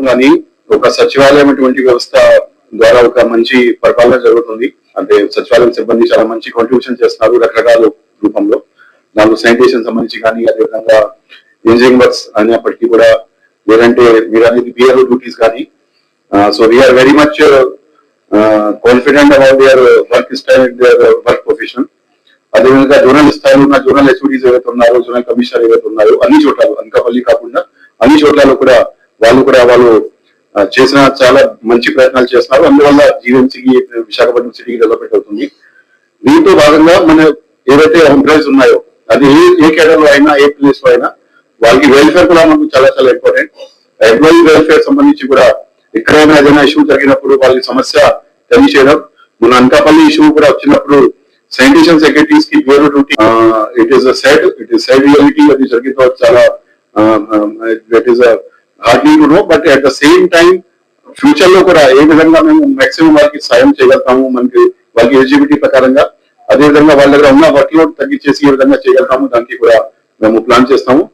కానీ ఒక సచివాలయం అటువంటి వ్యవస్థ ద్వారా ఒక మంచి పరిపాలన జరుగుతుంది. అంటే సచివాలయం సిబ్బంది చాలా మంచి కాంట్రిబ్యూషన్ చేస్తున్నారు రకరకాల రూపంలో. దాంట్లో శానిటేషన్ సంబంధించి కానీ, అదేవిధంగా ఇంజనీరింగ్ వర్క్స్ అయినప్పటికీ కూడా, లేదంటే మీరు అనేది బిఆర్ఓ డ్యూటీస్ కానీ. So we're very much confident about their work style and their work profession. అదేవిధంగా జోనల్ స్థాయిలో ఉన్న జోనల్ హెచ్ఓడీస్ ఏవైతే ఉన్నారో, జోనల్ కమిషనర్ ఏవైతే ఉన్నారో, అన్ని చోట్ల, అనకాపల్లి కాకుండా అన్ని చోట్లలో కూడా వాళ్ళు చేసిన చాలా మంచి ప్రయత్నాలు చేస్తున్నారు. అందువల్ల జీవీఎంసీకి, విశాఖపట్నం సిటీకి డెవలప్మెంట్ అవుతుంది. దీంతో భాగంగా మన ఏవైతే ఎంప్లాయీస్ ఉన్నాయో, అది ఏ కేడర్ లో అయినా, ఏ ప్లేస్ లో అయినా, వాళ్ళకి వెల్ఫేర్ కూడా మనకు చాలా చాలా ఇంపార్టెంట్. ఎంప్లాయీ వెల్ఫేర్ సంబంధించి కూడా ఎక్కడైనా ఏదైనా ఇష్యూ జరిగినప్పుడు వాళ్ళకి సమస్య తెలియచేయడం. మన అనకాపల్లి ఇష్యూ కూడా వచ్చినప్పుడు శానిటేషన్ సెక్రటరీస్ కి BRO duty, it is side reality. అది జరిగితే చాలా that is hardly to know. But at the same time future లో కూడా ఏ విధంగా మేము మాక్సిమం వాళ్ళకి సాయం చేయగలుగుతాము, మనకి వాళ్ళకి ఎలిజిబిలిటీ ప్రకారంగా, అదే విధంగా వాళ్ళ దగ్గర ఉన్న వర్క్ లోడ్ తగ్గించేసి ఏ విధంగా చేయగలుగుతాము, దానికి కూడా మేము ప్లాన్ చేస్తాము.